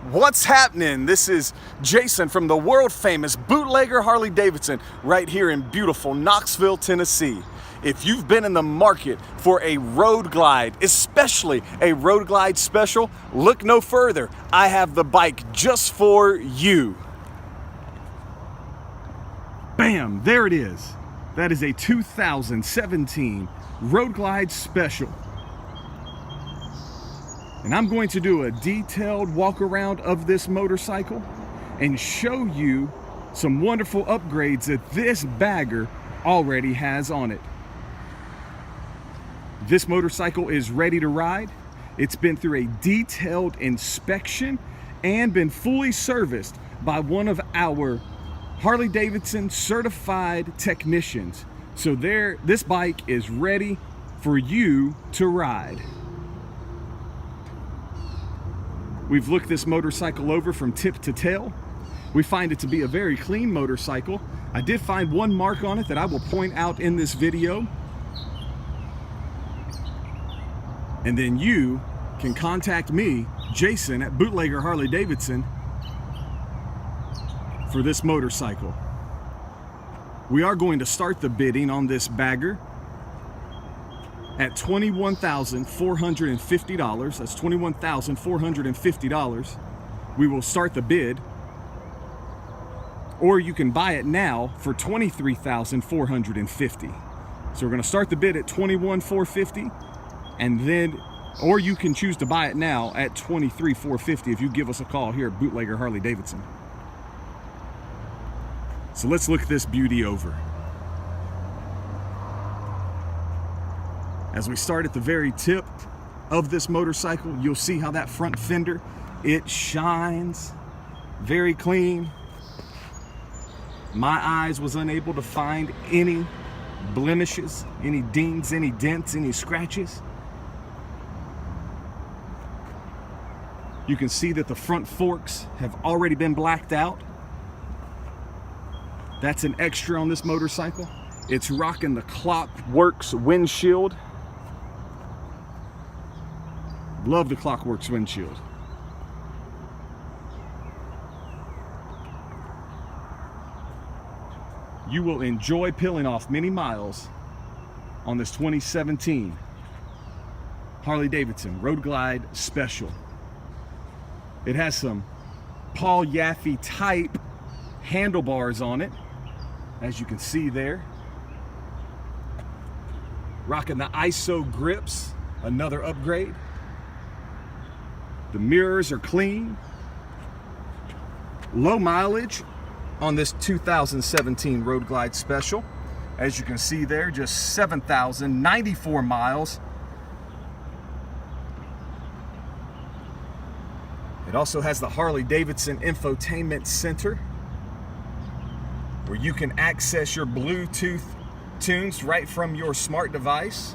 What's happening? This is Jason from the world famous bootlegger Harley-Davidson right here in beautiful Knoxville, Tennessee. If you've been in the market for a road glide, especially a road glide special, look no further. I have the bike just for you. Bam, there it is. That is a 2017 Road Glide Special. And I'm going to do a detailed walk around of this motorcycle and show you some wonderful upgrades that this bagger already has on it. This motorcycle is ready to ride. It's been through a detailed inspection and been fully serviced by one of our Harley-Davidson certified technicians. So this bike is ready for you to ride. We've looked this motorcycle over from tip to tail. We find it to be a very clean motorcycle. I did find one mark on it that I will point out in this video. And then you can contact me, Jason, at Bootlegger Harley-Davidson for this motorcycle. We are going to start the bidding on this bagger at $21,450. That's $21,450. We will start the bid. Or you can buy it now for $23,450. So we're going to start the bid at $21,450, and then, or you can choose to buy it now at $23,450 if you give us a call here at Bootlegger Harley-Davidson. So let's look this beauty over. As we start at the very tip of this motorcycle, you'll see how that front fender, it shines very clean. My eyes was unable to find any blemishes, any dings, any dents, any scratches. You can see that the front forks have already been blacked out. That's an extra on this motorcycle. It's rocking the Clockworks windshield. Love the Clockworks windshield. You will enjoy peeling off many miles on this 2017 Harley-Davidson Road Glide Special. It has some Paul Yaffe type handlebars on it, as you can see there. Rocking the ISO grips, another upgrade. The mirrors are clean. Low mileage on this 2017 Road Glide Special. As you can see there, just 7,094 miles. It also has the Harley-Davidson Infotainment Center, where you can access your Bluetooth tunes right from your smart device,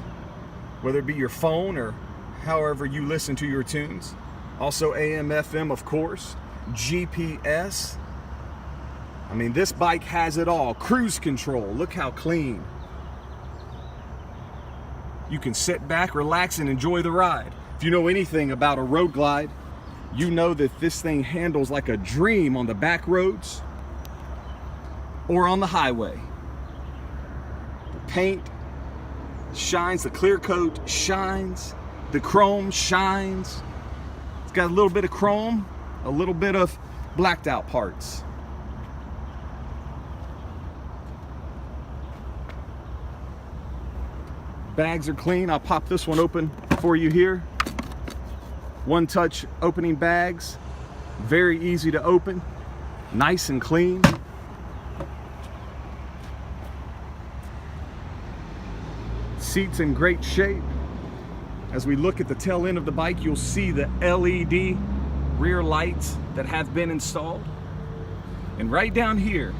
whether it be your phone or however you listen to your tunes. Also AM, FM, of course, GPS. I mean, this bike has it all. Cruise control, look how clean. You can sit back, relax, and enjoy the ride. If you know anything about a road glide, you know that this thing handles like a dream on the back roads or on the highway. The paint shines, the clear coat shines, the chrome shines. It's got a little bit of chrome, a little bit of blacked out parts. Bags are clean. I'll pop this one open for you here. One touch opening bags, very easy to open, nice and clean. Seats in great shape. As we look at the tail end of the bike, you'll see the LED rear lights that have been installed. And right down here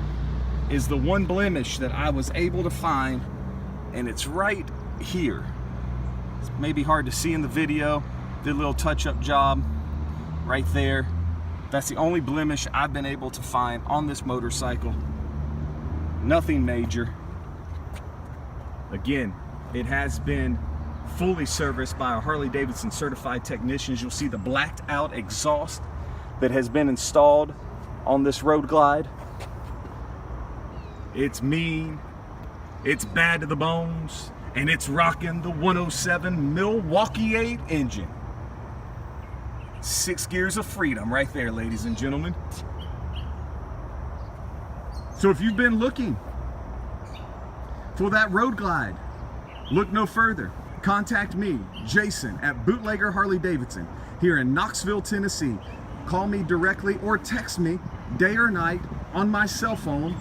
is the one blemish that I was able to find, and it's right here. It's maybe hard to see in the video. Did a little touch-up job right there. That's the only blemish I've been able to find on this motorcycle. Nothing major. Again, it has been fully serviced by our Harley-Davidson certified technicians. You'll see the blacked out exhaust that has been installed on this Road Glide. It's mean, it's bad to the bones, and it's rocking the 107 Milwaukee 8 engine. 6 gears of freedom right there, ladies and gentlemen. So if you've been looking for that Road Glide, look no further. Contact me, Jason, at Bootlegger Harley-Davidson here in Knoxville, Tennessee. Call me directly or text me day or night on my cell phone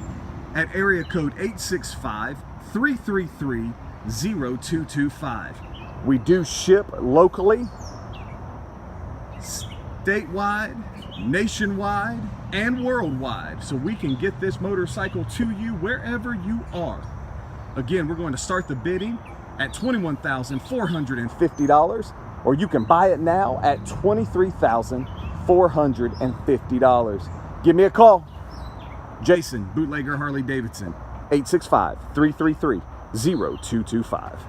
at area code 865-333-0225. We do ship locally, statewide, nationwide, and worldwide, so we can get this motorcycle to you wherever you are. Again, we're going to start the bidding at $21,450, or you can buy it now at $23,450. Give me a call. Jason, Bootlegger Harley-Davidson, 865-333-0225.